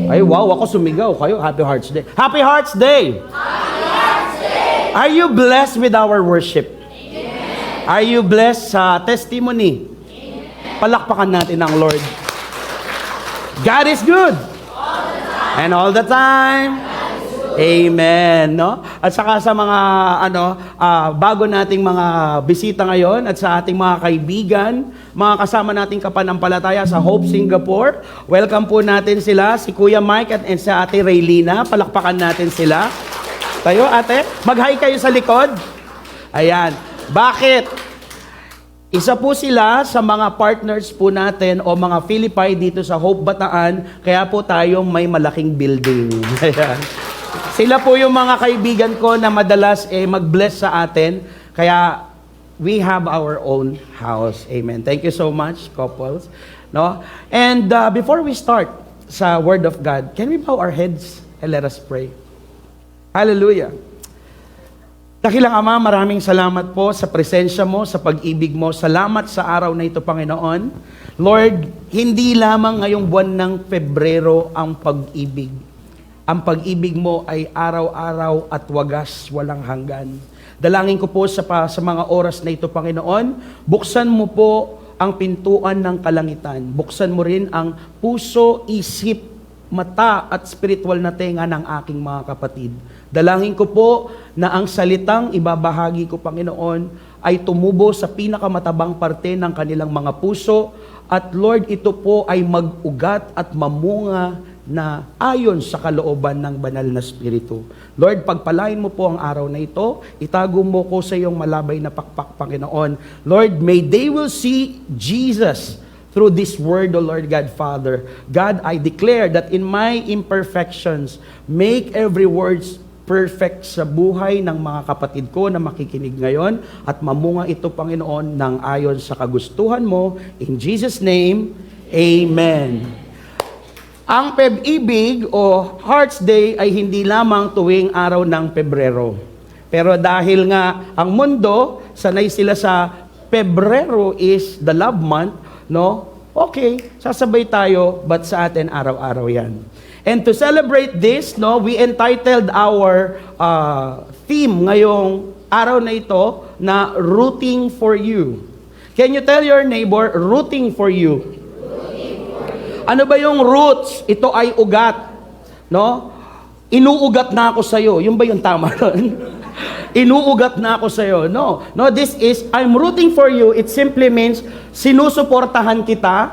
Ay, wow, ako sumigaw. Kayo, Happy Hearts Day. Happy Hearts Day! Happy Hearts Day! Are you blessed with our worship? Amen. Are you blessed sa testimony? Amen. Palakpakan natin ang Lord. God is good. All the time. And all the time. Amen, no? At saka sa mga bago nating mga bisita ngayon at sa ating mga kaibigan, mga kasama nating kapanampalataya sa Hope Singapore, welcome po natin sila, si Kuya Mike at sa Ate Raylina. Palakpakan natin sila. Tayo, ate, mag-hi kayo sa likod. Ayan. Bakit? Isa po sila sa mga partners po natin o mga Philippi dito sa Hope Bataan, kaya po tayong may malaking building. Ayan. Sila po yung mga kaibigan ko na madalas mag-bless sa atin. Kaya we have our own house. Amen. Thank you so much, couples. No? And before we start sa Word of God, can we bow our heads and let us pray? Hallelujah. Dakilang Ama, maraming salamat po sa presensya mo, sa pag-ibig mo. Salamat sa araw na ito, Panginoon. Lord, hindi lamang ngayong buwan ng Pebrero ang pag-ibig. Ang pag-ibig mo ay araw-araw at wagas, walang hanggan. Dalangin ko po sa mga oras na ito, Panginoon, buksan mo po ang pintuan ng kalangitan. Buksan mo rin ang puso, isip, mata at spiritual na tenga ng aking mga kapatid. Dalangin ko po na ang salitang ibabahagi ko, Panginoon, ay tumubo sa pinakamatabang parte ng kanilang mga puso. At Lord, ito po ay mag-ugat at mamunga na ayon sa kalooban ng banal na Espiritu. Lord, pagpalain mo po ang araw na ito, itago mo ko sa iyong malabay na pakpak, Panginoon. Lord, may they will see Jesus through this word, O Lord God, Father. God, I declare that in my imperfections, make every word perfect sa buhay ng mga kapatid ko na makikinig ngayon at mamunga ito, Panginoon, ng ayon sa kagustuhan mo. In Jesus' name, Amen. Ang Peb-ibig o Hearts Day ay hindi lamang tuwing araw ng Pebrero. Pero dahil nga ang mundo, sanay sila sa Pebrero is the love month, no? Okay, sasabay tayo, but sa atin araw-araw yan. And to celebrate this, no, we entitled our theme ngayong araw na ito na Rooting for You. Can you tell your neighbor, rooting for you? Ano ba yung roots? Ito ay ugat. No? Inuugat na ako sa'yo. Yung ba yung tama nun? Inuugat na ako sa'yo. No. No, this is, I'm rooting for you. It simply means, sinusuportahan kita,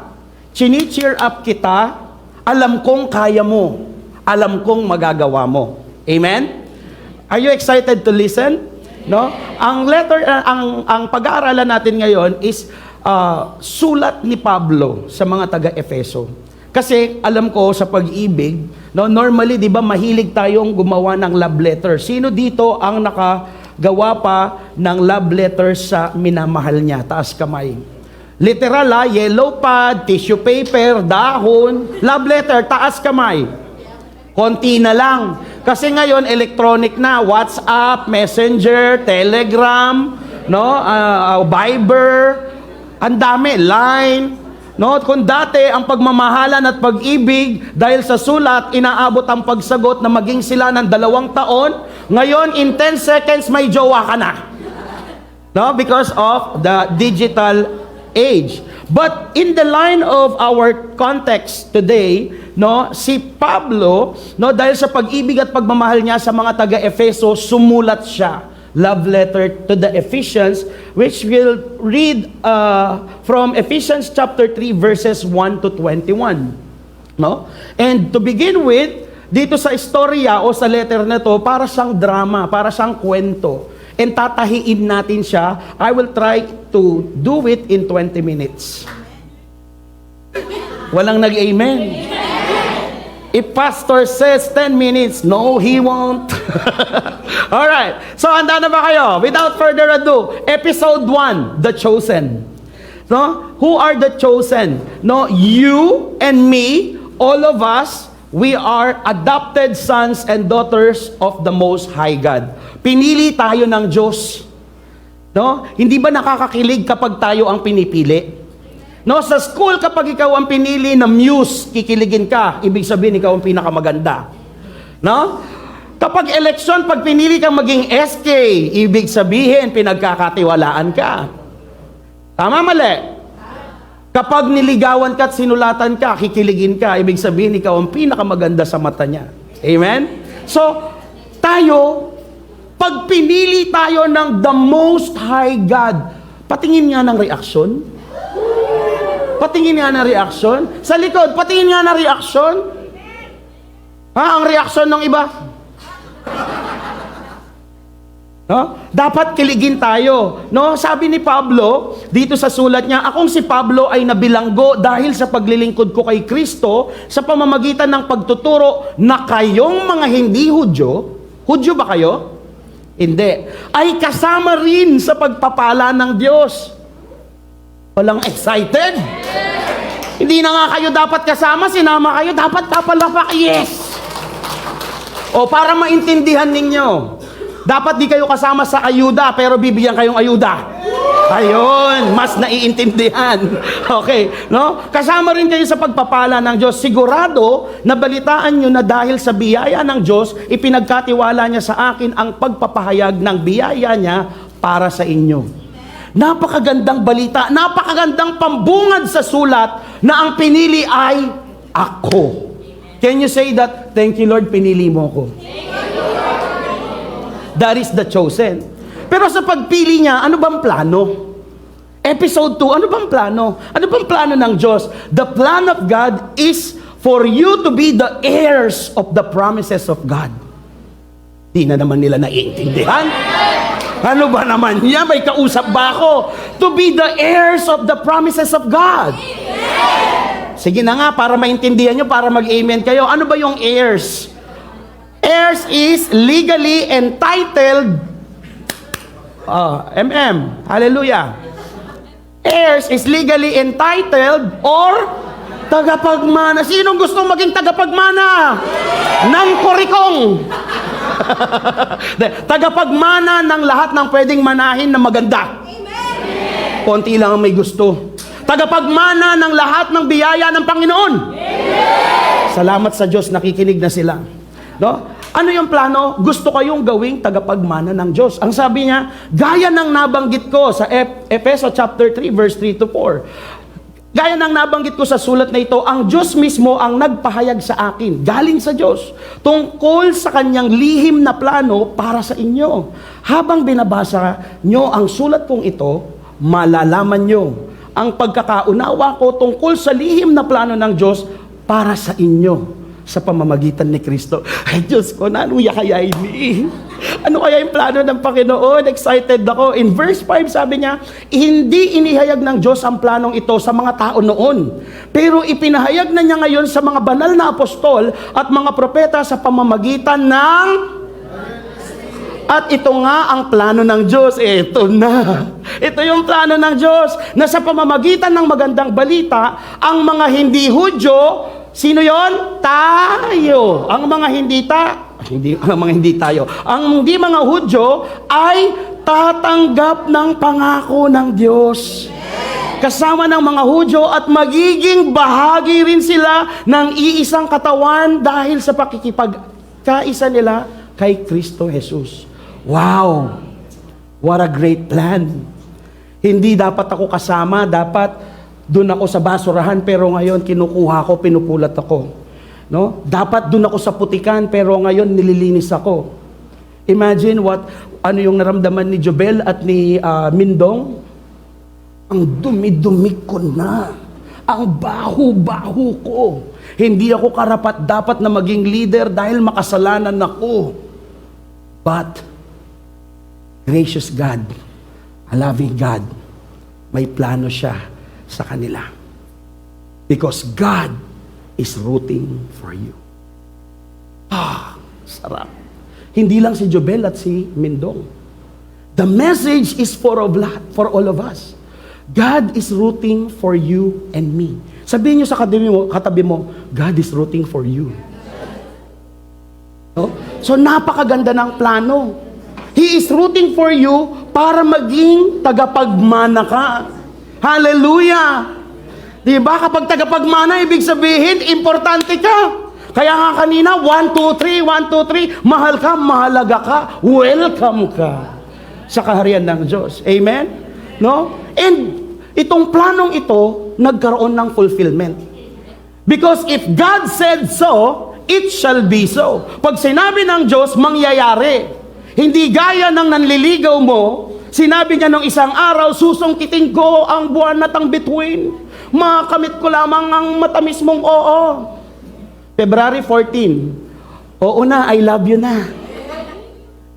chini-cheer up kita, alam kong kaya mo, alam kong magagawa mo. Amen? Are you excited to listen? No? Ang pag-aaralan natin ngayon is sulat ni Pablo sa mga taga-Efeso. Kasi alam ko sa pag-ibig, no, normally 'di ba mahilig tayong gumawa ng love letter. Sino dito ang nakagawa pa ng love letter sa minamahal niya? Taas kamay. Literal, yellow pad, tissue paper, dahon, love letter, taas kamay. Konti na lang. Kasi ngayon electronic na, WhatsApp, Messenger, Telegram, no, Viber, ang dami, Line. No, kung dati ang pagmamahalan at pag-ibig dahil sa sulat inaabot ang pagsagot na maging sila ng 2 taon, ngayon in 10 seconds may jowa ka na. No, because of the digital age. But in the line of our context today, no, si Pablo, no, dahil sa pag-ibig at pagmamahal niya sa mga taga-Efeso, sumulat siya. Love letter to the Ephesians, which we'll read from Ephesians chapter 3 verses 1 to 21. No? And to begin with, dito sa istorya o sa letter na to, para siyang drama, para siyang kwento. And tatahiin natin siya. I will try to do it in 20 minutes. Walang nag-amen. If pastor says 10 minutes, no, he won't. Alright, so handa na ba kayo? Without further ado, episode 1, The Chosen. No? Who are the chosen? No, you and me, all of us, we are adopted sons and daughters of the Most High God. Pinili tayo ng Diyos. No? Hindi ba nakakakilig kapag tayo ang pinipili? No, sa school, kapag ikaw ang pinili na muse, kikiligin ka, ibig sabihin ikaw ang pinakamaganda. No? Kapag eleksyon, pag pinili kang maging SK, ibig sabihin pinagkakatiwalaan ka. Tama, mali? Kapag niligawan ka at sinulatan ka, kikiligin ka, ibig sabihin ikaw ang pinakamaganda sa mata niya. Amen? So, tayo, pag pinili tayo ng the Most High God, patingin nga ng reaksyon. Patingin nga ng reaksyon. Sa likod, patingin nga ng reaksyon. Ha, ang reaksyon ng iba. No? Dapat kiligin tayo. No? Sabi ni Pablo, dito sa sulat niya, akong si Pablo ay nabilanggo dahil sa paglilingkod ko kay Kristo sa pamamagitan ng pagtuturo na kayong mga hindi Hudyo, Hudyo ba kayo? Hindi. Ay kasama rin sa pagpapala ng Diyos. Walang excited? Hindi na nga kayo dapat kasama, sinama kayo, dapat papalapak, yes! O para maintindihan ninyo, dapat di kayo kasama sa ayuda, pero bibigyan kayong ayuda. Ayun, mas naiintindihan. Okay, no? Kasama rin kayo sa pagpapala ng Diyos. Sigurado, nabalitaan nyo na dahil sa biyaya ng Diyos, ipinagkatiwala niya sa akin ang pagpapahayag ng biyaya niya para sa inyo. Napakagandang balita, napakagandang pambungad sa sulat na ang pinili ay ako. Can you say that? Thank you, Lord, pinili mo ako. That is the chosen. Pero sa pagpili niya, ano bang plano? Episode 2, ano bang plano? Ano bang plano ng Diyos? The plan of God is for you to be the heirs of the promises of God. Di na naman nila naiintindihan. Ano ba naman niya? May kausap ba ako? To be the heirs of the promises of God. Sige na nga, para maintindihan nyo, para mag-amen kayo. Ano ba yung heirs? Heirs is legally entitled. Hallelujah. Heirs is legally entitled or tagapagmana. Sinong gusto maging tagapagmana? Ng korikong. Tagapagmana ng lahat ng pwedeng manahin na maganda. Konti lang ang may gusto. Tagapagmana ng lahat ng biyaya ng Panginoon. Salamat sa Diyos, nakikinig na sila. No? Ano yung plano? Gusto kayong gawing tagapagmana ng Diyos. Ang sabi niya, gaya ng nabanggit ko sa Efeso chapter 3 verse 3 to 4. Gaya ng nabanggit ko sa sulat na ito, ang Diyos mismo ang nagpahayag sa akin, galing sa Diyos, tungkol sa kanyang lihim na plano para sa inyo. Habang binabasa nyo ang sulat kong ito, malalaman nyo ang pagkakaunawa ko tungkol sa lihim na plano ng Diyos para sa inyo sa pamamagitan ni Kristo. Ay Diyos ko, ano kaya ini? Ano kaya yung plano ng Panginoon? Excited ako. In verse 5 sabi niya, hindi inihayag ng Diyos ang planong ito sa mga tao noon. Pero ipinahayag na niya ngayon sa mga banal na apostol at mga propeta sa pamamagitan ng... At ito nga ang plano ng Diyos. Ito na. Ito yung plano ng Diyos na sa pamamagitan ng magandang balita, ang mga hindi Hudyo, sino yon? Tayo. Ang mga hindi mga Hudyo ay tatanggap ng pangako ng Diyos. Kasama ng mga Hudyo at magiging bahagi rin sila ng iisang katawan dahil sa pakikipagkaisa nila kay Kristo Jesus. Wow! What a great plan. Hindi dapat ako kasama, dapat doon ako sa basurahan, pero ngayon kinukuha ko, pinupulat ako. No? Dapat doon ako sa putikan, pero ngayon nililinis ako. Imagine ano yung naramdaman ni Jobel at ni Mindong? Ang dumi-dumi ko na. Ang baho-baho ko. Hindi ako karapat-dapat na maging leader dahil makasalanan ako. But, gracious God, a loving God, may plano siya sa kanila. Because God is rooting for you. Sarap. Hindi lang si Jobel at si Mindong. The message is for all of us. God is rooting for you and me. Sabihin niyo sa katabi mo, God is rooting for you. No? So napakaganda ng plano. He is rooting for you para maging tagapagmana ka. Hallelujah! Diba? Kapag tagapagmana, ibig sabihin, importante ka. Kaya nga kanina, 1, 2, 3, 1, 2, 3, mahal ka, mahalaga ka, welcome ka sa kaharian ng Diyos. Amen? No? And itong planong ito, nagkaroon ng fulfillment. Because if God said so, it shall be so. Pag sinabi ng Diyos, mangyayari. Hindi gaya ng nanliligaw mo, sinabi niya nung isang araw, susungkitin ko ang buwan at ang bituin. Makamit ko lamang ang matamis mong oo. February 14, oo na, I love you na.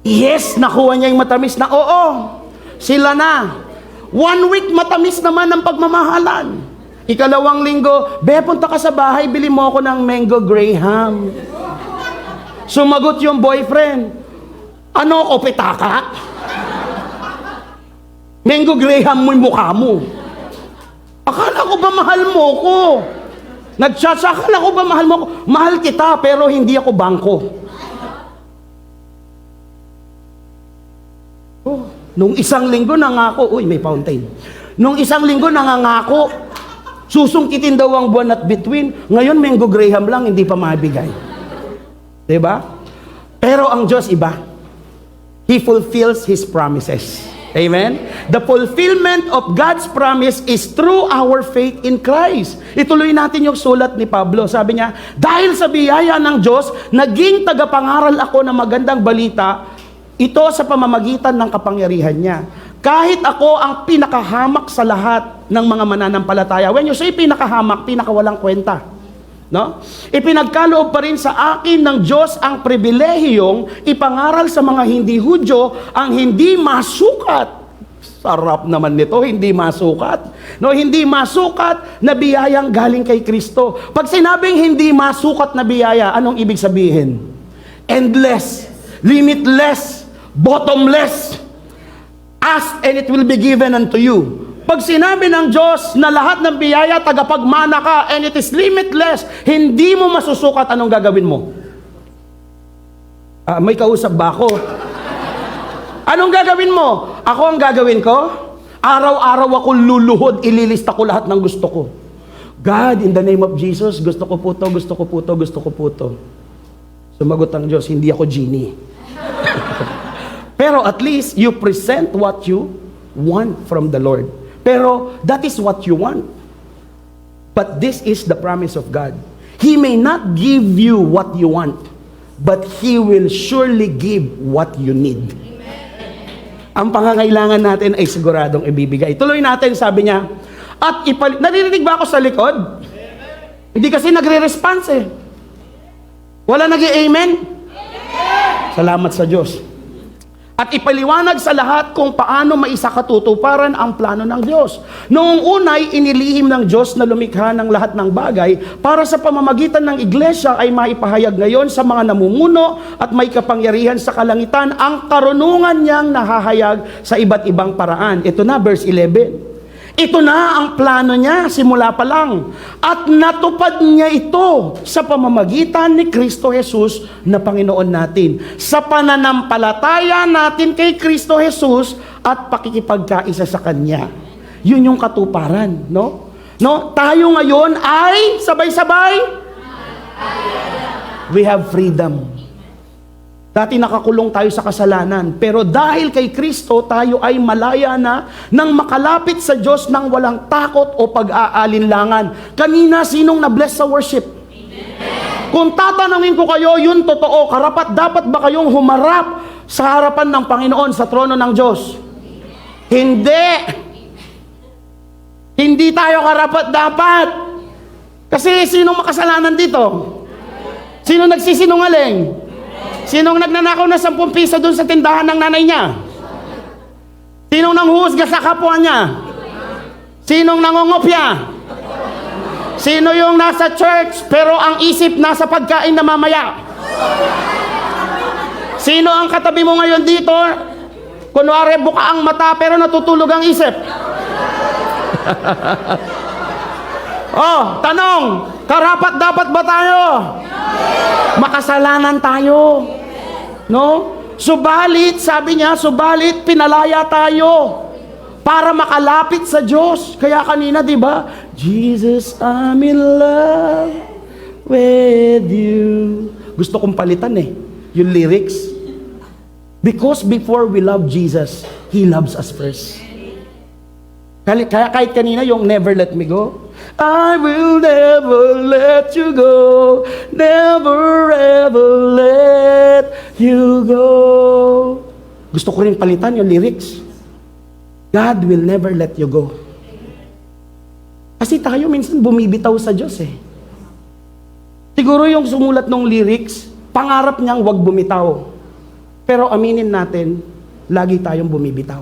Yes, nakuha niya yung matamis na oo. Sila na. 1 week matamis naman ang pagmamahalan. Ikalawang linggo, be, punta ka sa bahay, bili mo ako ng mango graham. Sumagot yung boyfriend, ano ko, pitaka? Mango graham mo yung mukha mo. Akala ko ba mahal mo ko? Nag-chat siya, akala ko ba mahal mo ko? Mahal kita, pero hindi ako bangko. Oh, nung isang linggo nangako, uy, may fountain. Nung isang linggo nangangako, susungkitin daw ang buwan at bituin. Ngayon, mango graham lang, hindi pa mabigay. Diba? Pero ang Diyos iba. He fulfills His promises. Amen? The fulfillment of God's promise is through our faith in Christ. Ituloy natin yung sulat ni Pablo. Sabi niya, dahil sa biyaya ng Diyos, naging tagapangaral ako ng magandang balita, ito sa pamamagitan ng kapangyarihan niya. Kahit ako ang pinakahamak sa lahat ng mga mananampalataya. When you say pinakahamak, pinakawalang kwenta. No? Ipinagkaloob pa rin sa akin ng Diyos ang pribilehiyong ipangaral sa mga hindi Hudyo ang hindi masukat. Sarap naman nito, hindi masukat. No, hindi masukat na biyayang galing kay Kristo. Pag sinabing hindi masukat na biyaya, anong ibig sabihin? Endless, limitless, bottomless. Ask and it will be given unto you. Pag sinabi ng Diyos na lahat ng biyaya, tagapagmana ka, and it is limitless, hindi mo masusukat, anong gagawin mo? May kausap ba ako? Anong gagawin mo? Ako ang gagawin ko? Araw-araw ako luluhod, ililista ko lahat ng gusto ko. God, in the name of Jesus, gusto ko po to, gusto ko po to, gusto ko po to. Sumagot ang Diyos, hindi ako genie. Pero at least, you present what you want from the Lord. Pero that is what you want. But this is the promise of God. He may not give you what you want, but He will surely give what you need. Ang pangangailangan natin ay siguradong ibibigay. Tuloy natin, sabi niya, at naririnig ba ako sa likod? Hindi kasi nagre-response eh. Wala nag-i-amen? Salamat sa Diyos. At ipaliwanag sa lahat kung paano maisakatutuparan ang plano ng Diyos. Noong unay, inilihim ng Diyos na lumikha ng lahat ng bagay para sa pamamagitan ng iglesia ay maipahayag ngayon sa mga namumuno at may kapangyarihan sa kalangitan ang karunungan niyang nahahayag sa iba't ibang paraan. Ito na, verse 11. Ito na ang plano niya simula pa lang. At natupad niya ito sa pamamagitan ni Kristo Jesus na Panginoon natin. Sa pananampalataya natin kay Kristo Jesus at pakikipagkaisa sa Kanya. Yun yung katuparan, no? No? Tayo ngayon ay sabay-sabay. We have freedom. Dati nakakulong tayo sa kasalanan, pero dahil kay Kristo, tayo ay malaya na nang makalapit sa Diyos nang walang takot o pag-aalinlangan. Kanina, sinong na-bless sa worship? Amen. Kung tatanungin ko kayo, yun totoo, karapat-dapat ba kayong humarap sa harapan ng Panginoon sa trono ng Diyos? Hindi. Hindi tayo karapat-dapat. Kasi sinong makasalanan dito? Sino nagsisinungaling? Sinong nagnanakaw na 10 piso doon sa tindahan ng nanay niya? Sinong nanghuhusga sa kapwa niya? Sinong nangongopya? Sino yung nasa church pero ang isip nasa pagkain na mamaya? Sino ang katabi mo ngayon dito? Kunwari buka ang mata pero natutulog ang isip. Oh, tanong, karapat dapat ba tayo? Makasalanan tayo. No? Subalit, sabi niya, subalit pinalaya tayo. para makalapit sa Diyos. Kaya kanina, di ba? Jesus, I'm in love with you. Gusto kong palitan yung lyrics. Because before we love Jesus, He loves us first. Kaya kahit kanina yung never let me go, I will never let you go, never ever let you go. Gusto ko rin palitan yung lyrics. God will never let you go. Kasi tayo minsan bumibitaw sa Diyos Siguro yung sumulat ng lyrics, pangarap niyang wag bumitaw. Pero aminin natin, lagi tayong bumibitaw.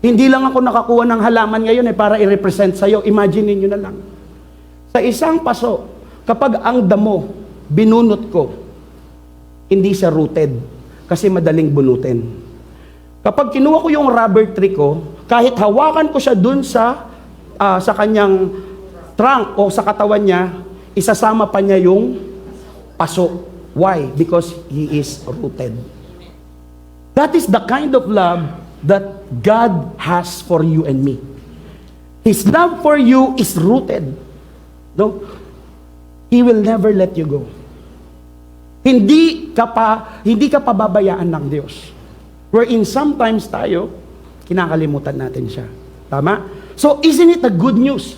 Hindi lang ako nakakuha ng halaman ngayon para i-represent sa'yo. Imagine niyo na lang. Sa isang paso, kapag ang damo, binunot ko, hindi siya rooted. Kasi madaling bunutin. Kapag kinuha ko yung rubber tree ko, kahit hawakan ko siya dun sa kanyang trunk o sa katawan niya, isasama pa niya yung paso. Why? Because he is rooted. That is the kind of love that God has for you and me. His love for you is rooted. No? He will never let you go. Hindi ka pababayaan ng Diyos. Wherein sometimes tayo, kinakalimutan natin siya. Tama? So, isn't it a good news?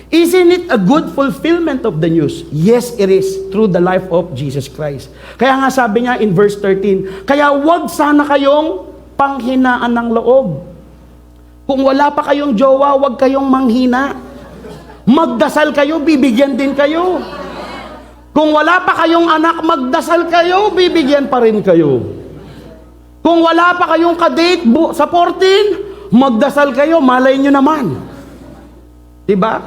Isn't it a good fulfillment of the news? Yes, it is, through the life of Jesus Christ. Kaya nga sabi niya in verse 13, kaya wag sana kayong panghinaan ng loob. Kung wala pa kayong jowa, wag kayong manghina. Magdasal kayo, bibigyan din kayo. Kung wala pa kayong anak, magdasal kayo, bibigyan pa rin kayo. Kung wala pa kayong kadate sa 14, magdasal kayo, malay nyo naman. Diba?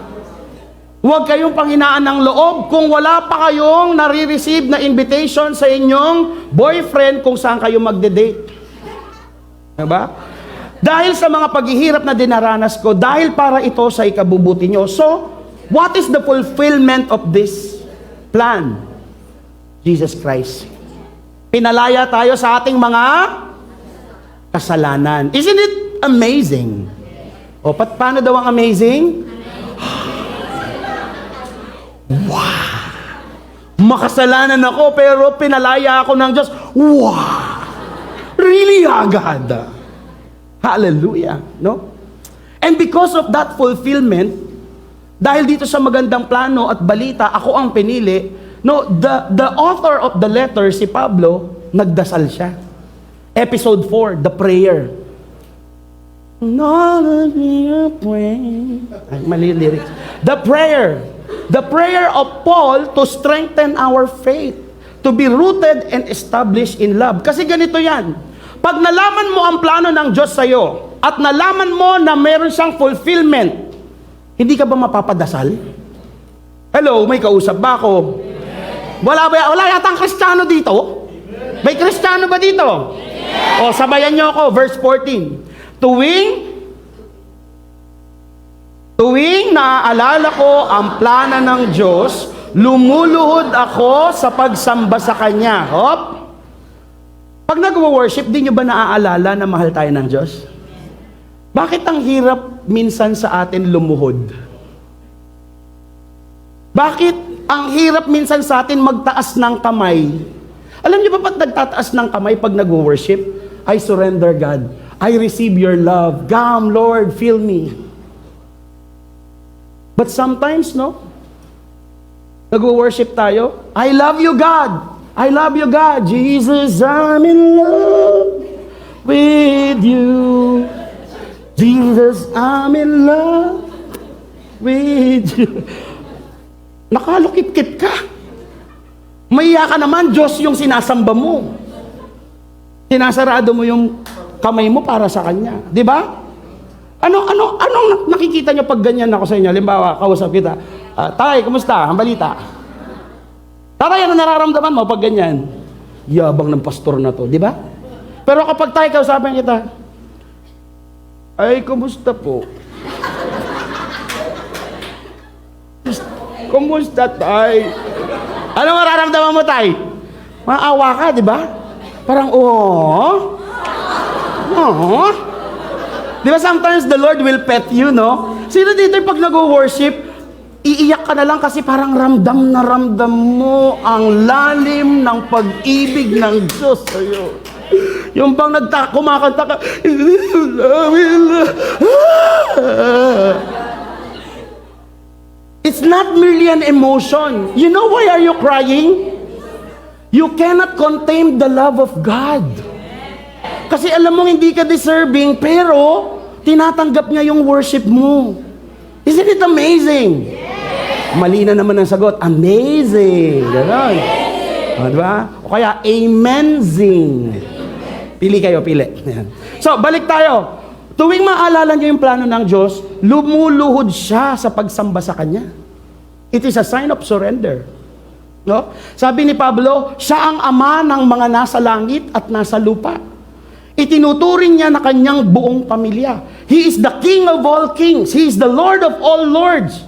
Huwag kayong panghinaan ng loob kung wala pa kayong nare-receive na invitation sa inyong boyfriend kung saan kayo magde-date. Diba? Dahil sa mga paghihirap na dinaranas ko, dahil para ito sa ikabubuti nyo. So, what is the fulfillment of this plan? Jesus Christ. Pinalaya tayo sa ating mga kasalanan. Isn't it amazing? O, paano daw ang amazing? Wow! Makasalanan ako pero pinalaya ako ng Diyos. Wow! Really, God? Hallelujah! No? And because of that fulfillment, dahil dito sa magandang plano at balita, ako ang pinili, no, the author of the letter, si Pablo, nagdasal siya. Episode 4, the prayer. Ay, mali lyrics. The prayer of Paul to strengthen our faith, to be rooted and established in love. Kasi ganito yan. Pag nalaman mo ang plano ng Diyos sa'yo, at nalaman mo na meron siyang fulfillment, hindi ka ba mapapadasal? Hello, may kausap ba ako? Wala yatang Kristiyano dito? May Kristiyano ba dito? O, sabayan niyo ako, verse 14. Tuwing naaalala ko ang plana ng Diyos, lumuluhod ako sa pagsamba sa Kanya. Hop! Pag nag-worship, di nyo ba naaalala na mahal tayo ng Diyos? Bakit ang hirap minsan sa atin lumuhod? Bakit ang hirap minsan sa atin magtaas ng kamay? Alam niyo ba ba't nagtataas ng kamay pag nag-worship? I surrender, God. I receive your love. Come, Lord, fill me. But sometimes, no? Nag-worship tayo. I love you, God. I love you, God. Jesus, I'm in love with you. Jesus, I'm in love with you. Nakalukip-kip ka. Maiya ka naman, Diyos yung sinasamba mo. Sinasarado mo yung kamay mo para sa Kanya. Di ba? Anong nakikita nyo pag ganyan ako sa inyo? Halimbawa, kausap kita. Tay, kumusta? Ang balita. Taray, ano nararamdaman mo pag ganyan? Yabang ng pastor na to, di ba? Pero kapag tayo kausapin kita, ay, kumusta po? Kumusta, tay? Ano mararamdaman mo, tay? Maawa ka, di ba? Parang, Di ba sometimes the Lord will pet you, no? Sino dito yung pag nag-worship, iiyak ka na lang kasi parang ramdam na ramdam mo ang lalim ng pag-ibig ng Diyos sa'yo. Yung bang kumakanta ka, it's not merely an emotion. You know why are you crying? You cannot contain the love of God. Kasi alam mo hindi ka deserving, pero tinatanggap niya yung worship mo. Isn't it amazing? Mali na naman ang sagot. Amazing. Ganon. O, diba? O kaya, amazing. Pili kayo, pili. So, balik tayo. Tuwing maalala niyo yung plano ng Diyos, lumuluhod siya sa pagsamba sa Kanya. It is a sign of surrender. No? Sabi ni Pablo, siya ang ama ng mga nasa langit at nasa lupa. Itinuturing niya na kanyang buong pamilya. He is the King of all kings. He is the Lord of all lords.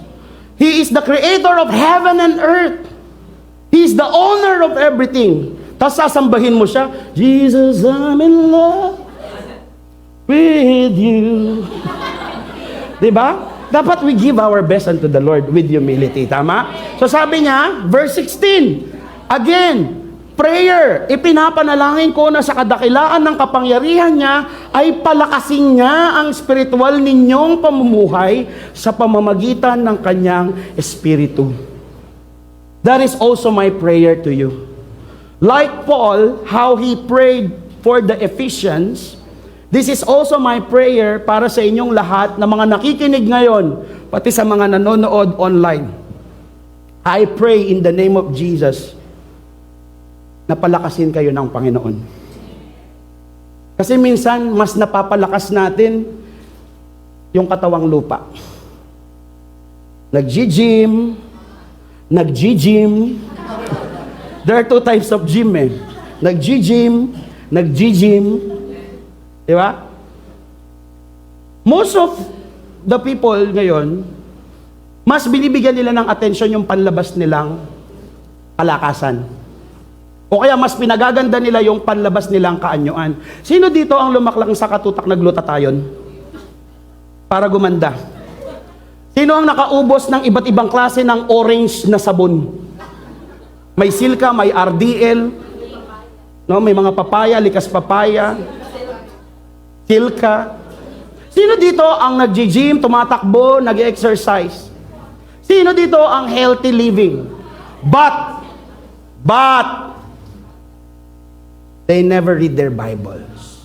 He is the creator of heaven and earth. He is the owner of everything. Tapos sasambahin mo siya, Jesus, I'm in love with you. Diba? Dapat we give our best unto the Lord with humility. Tama? So sabi niya, verse 16, again, prayer, ipinapanalangin ko na sa kadakilaan ng kapangyarihan niya ay palakasin niya ang spiritual ninyong pamumuhay sa pamamagitan ng kanyang espiritu. That is also my prayer to you. Like Paul, how he prayed for the Ephesians, this is also my prayer para sa inyong lahat na mga nakikinig ngayon, pati sa mga nanonood online. I pray in the name of Jesus na palakasin kayo ng Panginoon. Kasi minsan, mas napapalakas natin yung katawang lupa. Nag-gym. There are two types of gym eh. Nag-gym. Di ba? Most of the people ngayon, mas binibigyan nila ng atensyon yung panlabas nilang palakasan. O kaya mas pinagaganda nila yung panlabas nilang kaanyuan. Sino dito ang lumaklang sa katutak na glutathione? Para gumanda. Sino ang nakaubos ng iba't ibang klase ng orange na sabon? May silka, may RDL, no? May mga papaya, likas papaya, silka. Sino dito ang nag-gym, tumatakbo, nag-exercise? Sino dito ang healthy living? But, they never read their Bibles.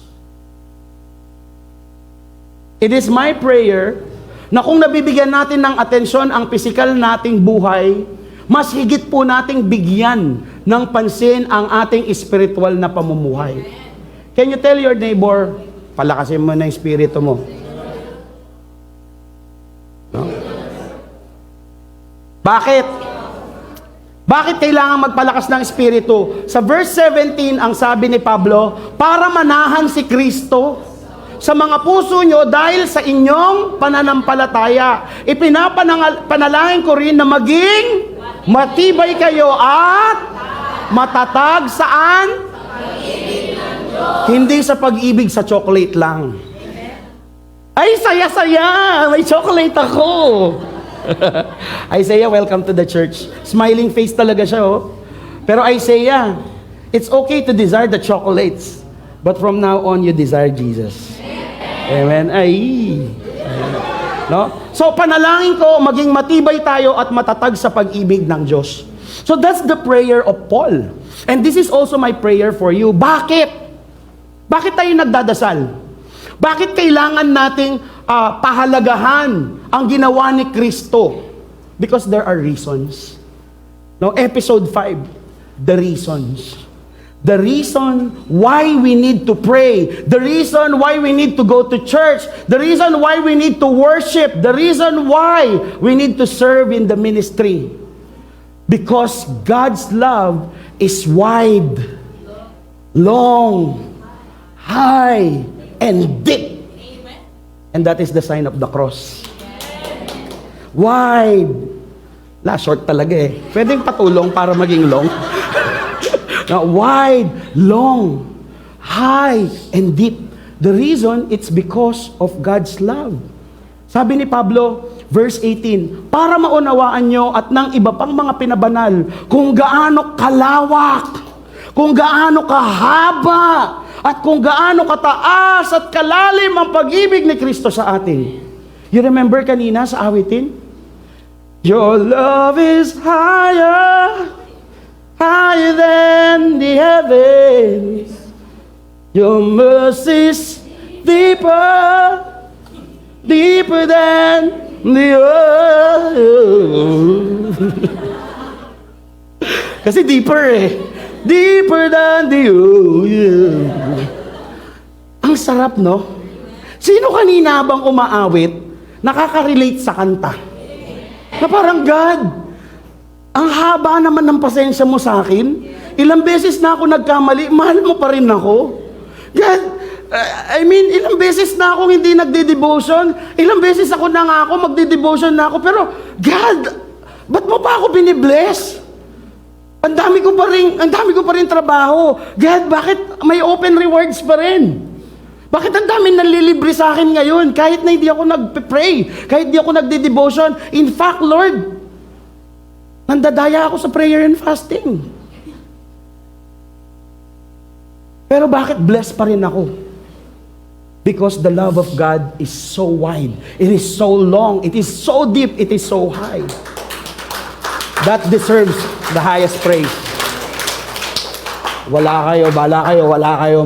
It is my prayer na kung nabibigyan natin ng atensyon ang pisikal nating buhay, mas higit po nating bigyan ng pansin ang ating spiritual na pamumuhay. Can you tell your neighbor, palakasin mo na yung spirito mo? No? Bakit? Bakit kailangan magpalakas ng espiritu? Sa verse 17, ang sabi ni Pablo, para manahan si Kristo sa mga puso nyo dahil sa inyong pananampalataya. Ipinapanalangin ko rin na maging matibay kayo at matatag saan? Hindi sa pag-ibig sa chocolate lang. Ay, saya-saya! May chocolate ako! Isaiah, welcome to the church. Smiling face talaga siya, oh. Pero Isaiah, it's okay to desire the chocolates, but from now on, you desire Jesus. Amen. No? So, panalangin ko, maging matibay tayo at matatag sa pag-ibig ng Diyos. So, that's the prayer of Paul. And this is also my prayer for you. Bakit? Bakit tayo nagdadasal? Bakit kailangan nating pahalagahan ang ginawa ni Kristo? Because there are reasons. No, episode 5, the reasons. The reason why we need to pray, the reason why we need to go to church, the reason why we need to worship, the reason why we need to serve in the ministry. Because God's love is wide, long, high, and deep. And that is the sign of the cross. Wide. Short talaga eh. Pwedeng patulong para maging long. Now, wide, long, high, and deep. The reason, it's because of God's love. Sabi ni Pablo, verse 18, para maunawaan nyo at ng iba pang mga pinabanal kung gaano kalawak, kung gaano kahaba, at kung gaano kataas at kalalim ang pag-ibig ni Kristo sa atin. You remember kanina sa awitin? Your love is higher, higher than the heavens. Your mercy's deeper, deeper than the earth. Kasi deeper eh. Deeper than the ocean. Ang sarap, no? Sino kanina bang umaawit, nakaka-relate sa kanta? Na parang, God, ang haba naman ng pasensya mo sa akin. Ilang beses na ako nagkamali, mahal mo pa rin ako. God, ilang beses na akong hindi nagde-devotion. Ilang beses ako na nga ako, magde-devotion na ako. Pero, God, ba't mo pa ako binibless? Ang dami ko pa rin trabaho. God, bakit may open rewards pa rin? Bakit ang dami nanlilibre sa akin ngayon? Kahit na hindi ako nagpe-pray, kahit hindi ako nagde-devotion. In fact, Lord, nandadaya ako sa prayer and fasting. Pero bakit blessed pa rin ako? Because the love of God is so wide. It is so long. It is so deep. It is so high. That deserves the highest praise. Wala kayo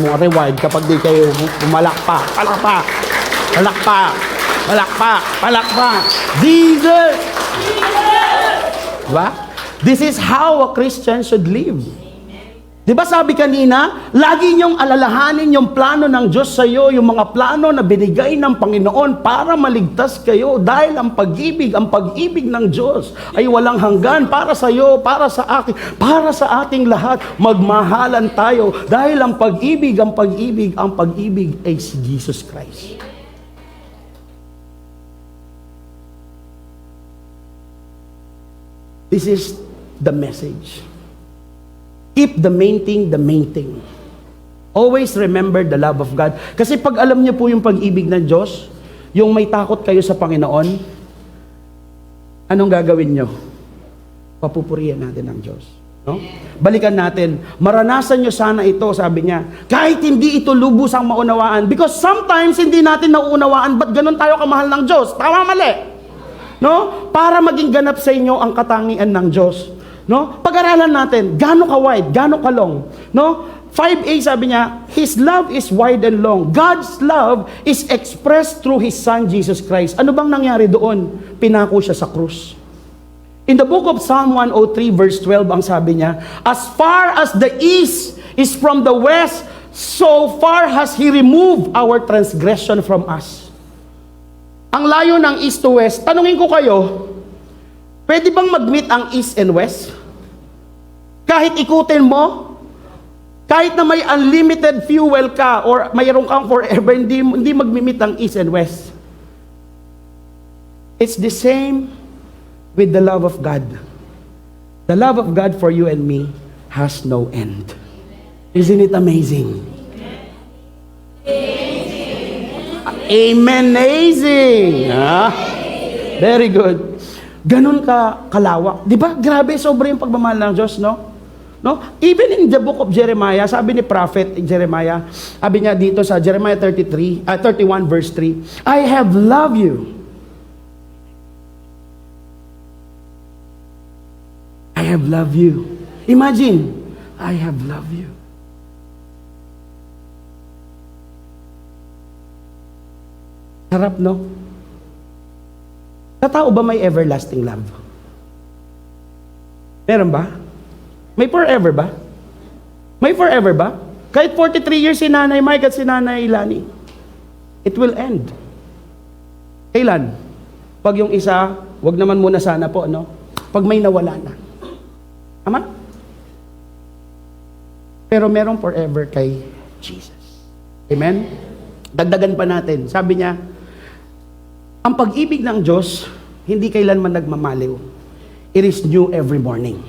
mga reward kapag di kayo pumalakpak. Palakpak. Jesus! Diba? This is how a Christian should live. Diba sabi kanina, lagi niyong alalahanin yung plano ng Diyos sa iyo, yung mga plano na binigay ng Panginoon para maligtas kayo dahil ang pag-ibig ng Diyos ay walang hanggan para sa iyo, para sa akin, para sa ating lahat. Magmahalan tayo dahil ang pag-ibig ay si Jesus Christ. This is the message. Keep the main thing. Always remember the love of God. Kasi pag alam niyo po yung pag-ibig ng Diyos, yung may takot kayo sa Panginoon, anong gagawin niyo? Papupurihan natin ang Diyos. No? Balikan natin. Maranasan niyo sana ito, sabi niya. Kahit hindi ito lubos ang maunawaan. Because sometimes hindi natin nauunawaan, ba't ganun tayo kamahal ng Diyos? Tama, mali? No? Para maging ganap sa inyo ang katangian ng Diyos. No? Pag-aralan natin, gaano ka-wide, gaano ka-long. No? 5a sabi niya, His love is wide and long. God's love is expressed through His Son, Jesus Christ. Ano bang nangyari doon? Pinako siya sa krus. In the book of Psalm 103 verse 12, ang sabi niya, as far as the east is from the west, so far has He removed our transgression from us. Ang layo ng east to west, tanungin ko kayo, pwede bang mag-meet ang east and west? Kahit ikutin mo, kahit na may unlimited fuel ka or mayroon kang forever, hindi mag-meet ang east and west. It's the same with the love of God. The love of God for you and me has no end. Isn't it amazing? Amazing! Very good. Ganun ka kalawak. Di ba? Grabe, sobra yung pagmamahal ng Diyos, no? No? Even in the book of Jeremiah, sabi ni prophet Jeremiah, sabi niya dito sa Jeremiah 31 verse 3, I have loved you. I have loved you. Imagine, I have loved you. Sarap, no? Sa tao ba may everlasting love? Meron ba? May forever ba? May forever ba? Kahit 43 years si Nanay Mike at si Nanay Lani, it will end. Kailan? Pag yung isa, wag naman muna sana po, no? Pag may nawala na. Tama? Pero merong forever kay Jesus. Amen? Dagdagan pa natin. Sabi niya, ang pag-ibig ng Diyos, hindi kailanman nagmamaliw. It is new every morning.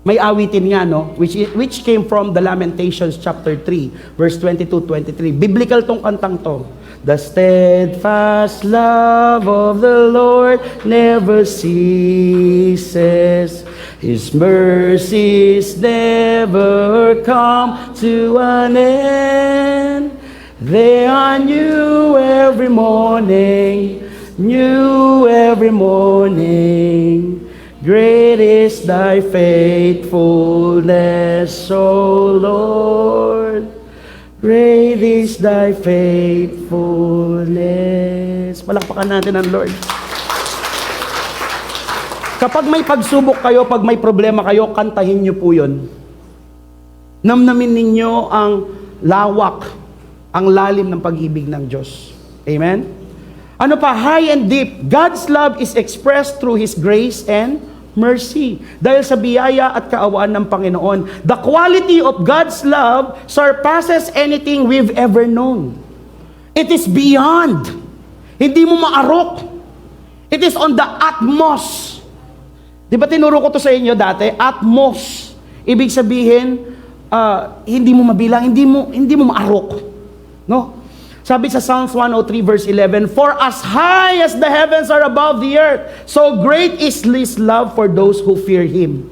May awitin nga, no? Which came from the Lamentations chapter 3, verse 22-23. Biblical tong kantang to. The steadfast love of the Lord never ceases. His mercies never come to an end. They are new every morning, new every morning. Great is thy faithfulness, O Lord. Great is thy faithfulness. Palakpakan natin ang Lord. Kapag may pagsubok kayo, pag may problema kayo, kantahin niyo po yun. Namnamin ninyo ang lawak, ang lalim ng pag-ibig ng Diyos. Amen? Ano pa? High and deep. God's love is expressed through His grace and mercy. Dahil sa biyaya at kaawaan ng Panginoon. The quality of God's love surpasses anything we've ever known. It is beyond. Hindi mo maarok. It is on the utmost. Di ba tinuro ko to sa inyo dati? Utmost. Ibig sabihin, hindi mo mabilang, hindi mo maarok. No? Sabi sa Psalms 103 verse 11, for as high as the heavens are above the earth, so great is His love for those who fear Him.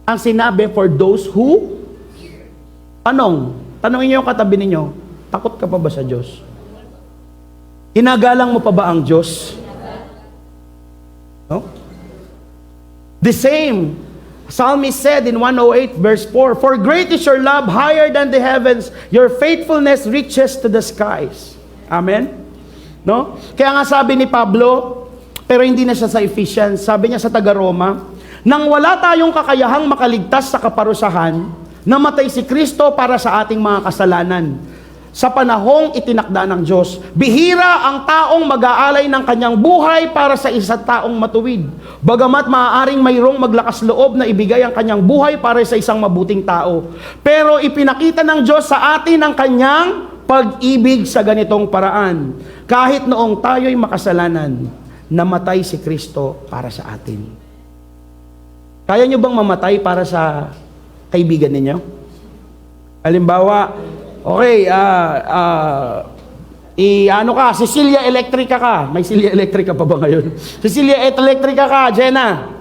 Ang sinabi, for those who? Tanongin niyo yung katabi ninyo, takot ka pa ba sa Diyos? Inagalang mo pa ba ang Diyos? No? The same Psalmist said in 108 verse 4, for great is your love higher than the heavens, your faithfulness reaches to the skies. Amen? No? Kaya nga sabi ni Pablo, pero hindi na siya sa Ephesians, sabi niya sa taga-Roma, nang wala tayong kakayahang makaligtas sa kaparusahan, namatay si Kristo para sa ating mga kasalanan. Sa panahong itinakda ng Diyos, bihira ang taong mag-aalay ng kanyang buhay para sa isang taong matuwid. Bagamat maaaring mayroong maglakas loob na ibigay ang kanyang buhay para sa isang mabuting tao. Pero ipinakita ng Diyos sa atin ang kanyang pag-ibig sa ganitong paraan. Kahit noong tayo'y makasalanan, namatay si Kristo para sa atin. Kaya nyo bang mamatay para sa kaibigan ninyo? Halimbawa, okay, Cecilia Electrica ka. May Cecilia Electrica pa ba ngayon? Cecilia Electrica ka, Jenna.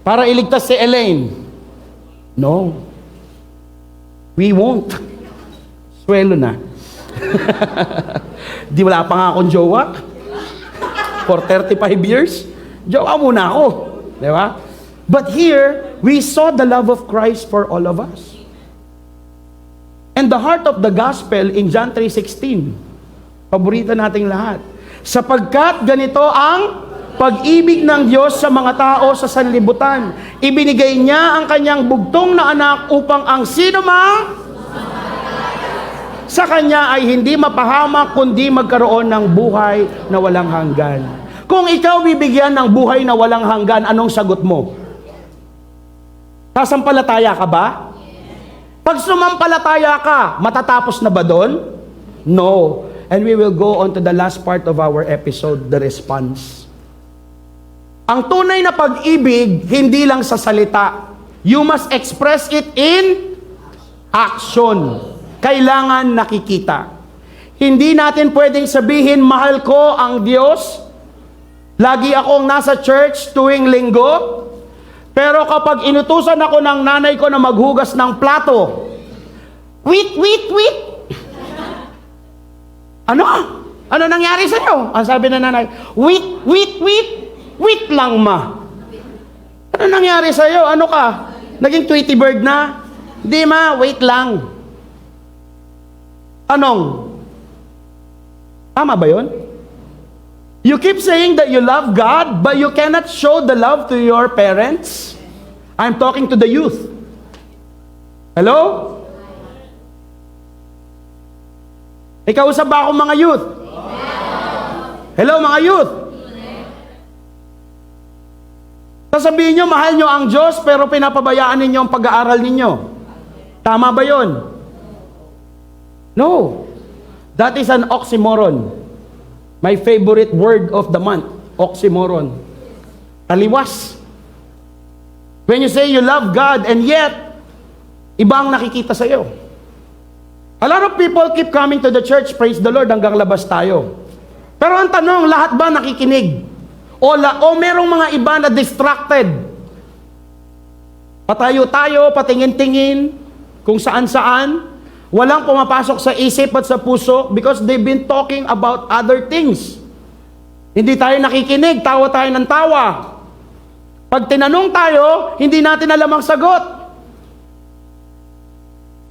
Para iligtas si Elaine. No. We won't. Swelo na. Di wala pa nga akong jowa. For 35 years. Jowa muna ako. Di ba? But here, we saw the love of Christ for all of us. And the heart of the gospel in John 3:16. Paborito nating lahat. Sapagkat ganito ang pag-ibig ng Diyos sa mga tao sa sanlibutan. Ibinigay niya ang kanyang bugtong na anak upang ang sinumang sa kanya ay hindi mapahamak kundi magkaroon ng buhay na walang hanggan. Kung ikaw bibigyan ng buhay na walang hanggan, anong sagot mo? Sasampalataya ka ba? Pag sumampalataya ka, matatapos na ba doon? No. And we will go on to the last part of our episode, the response. Ang tunay na pag-ibig, hindi lang sa salita. You must express it in action. Kailangan nakikita. Hindi natin pwedeng sabihin, mahal ko ang Diyos. Lagi akong nasa church tuwing linggo. Pero kapag inutusan ako ng nanay ko na maghugas ng plato, wait. Ano? Ano nangyari sa'yo? Ang sabi ng nanay, wait lang ma. Ano nangyari sa'yo? Ano ka? Naging Tweety Bird na? Di ma, wait lang. Anong? Tama ba yun? You keep saying that you love God, but you cannot show the love to your parents. I'm talking to the youth. Hello? Ikausap ba akong mga youth? Hello mga youth? Sasabihin nyo, mahal nyo ang Diyos, pero pinapabayaan ninyo ang pag-aaral ninyo. Tama ba yun? No. That is an oxymoron. My favorite word of the month, oxymoron. Taliwas. When you say you love God and yet, iba ang nakikita sa iyo. A lot of people keep coming to the church, praise the Lord, hanggang labas tayo. Pero ang tanong, lahat ba nakikinig? O merong mga iba na distracted? Patayo-tayo, patingin-tingin, kung saan-saan. Walang pumapasok sa isip at sa puso because they've been talking about other things. Hindi tayo nakikinig, tawa tayo ng tawa. Pag tinanong tayo, hindi natin alam ang sagot.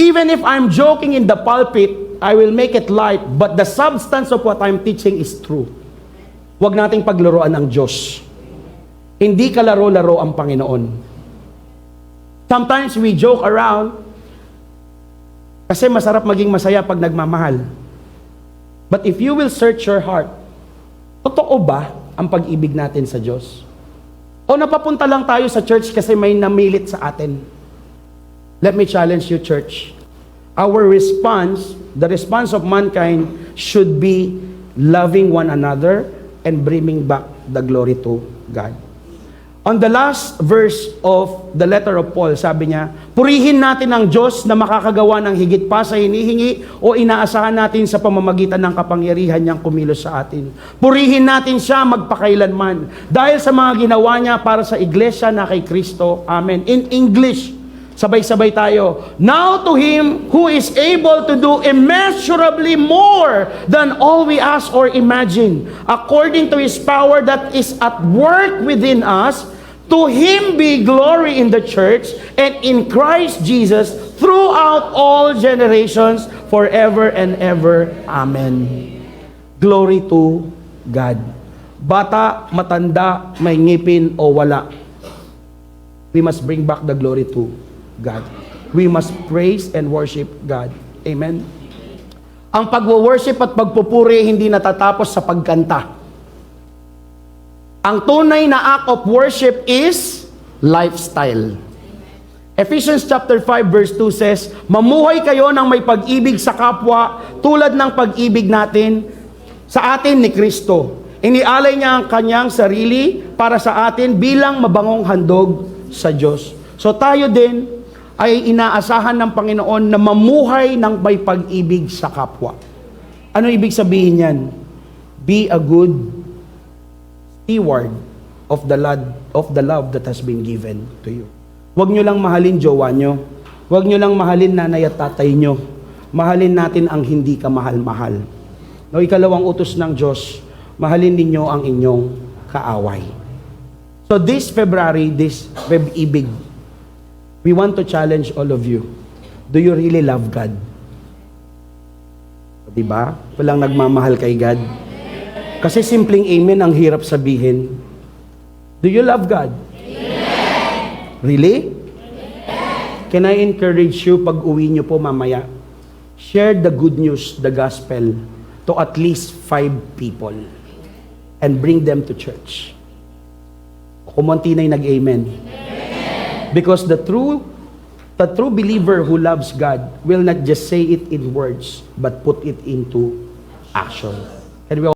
Even if I'm joking in the pulpit, I will make it light, but the substance of what I'm teaching is true. Huwag nating paglaruan ang Diyos. Hindi kalaro-laro ang Panginoon. Sometimes we joke around kasi masarap maging masaya pag nagmamahal. But if you will search your heart, totoo ba ang pag-ibig natin sa Diyos? O napapunta lang tayo sa church kasi may namilit sa atin? Let me challenge you, church. Our response, the response of mankind, should be loving one another and bringing back the glory to God. On the last verse of the letter of Paul, sabi niya, purihin natin ang Diyos na makakagawa ng higit pa sa hinihingi o inaasahan natin sa pamamagitan ng kapangyarihan niyang kumilos sa atin. Purihin natin siya magpakailanman dahil sa mga ginawa niya para sa iglesia na kay Kristo. Amen. In English, sabay-sabay tayo. Now to Him who is able to do immeasurably more than all we ask or imagine, according to His power that is at work within us, to Him be glory in the church and in Christ Jesus throughout all generations, forever and ever. Amen. Glory to God. Bata, matanda, may ngipin o wala. We must bring back the glory to God. We must praise and worship God. Amen? Ang pagwo-worship at pagpupuri hindi natatapos sa pagkanta. Ang tunay na act of worship is lifestyle. Ephesians chapter 5 verse 2 says, mamuhay kayo ng may pag-ibig sa kapwa tulad ng pag-ibig natin sa atin ni Kristo. Inialay niya ang kanyang sarili para sa atin bilang mabangong handog sa Diyos. So tayo din ay inaasahan ng Panginoon na mamuhay ng may pag-ibig sa kapwa. Ano ibig sabihin yan? Be a good steward of the love that has been given to you. Huwag nyo lang mahalin jowa nyo. Huwag nyo lang mahalin nanay at tatay nyo. Mahalin natin ang hindi ka mahal-mahal. No, ikalawang utos ng Diyos, mahalin ninyo ang inyong kaaway. So this February, this Feb-ibig, we want to challenge all of you. Do you really love God? Diba? Walang nagmamahal kay God. Kasi simpleng amen ang hirap sabihin. Do you love God? Amen. Really? Amen. Can I encourage you pag uwi nyo po mamaya, share the good news, the gospel, to at least 5 people and bring them to church. Kumunti na yung nag-amen. Because the true believer who loves God will not just say it in words, but put it into action. And we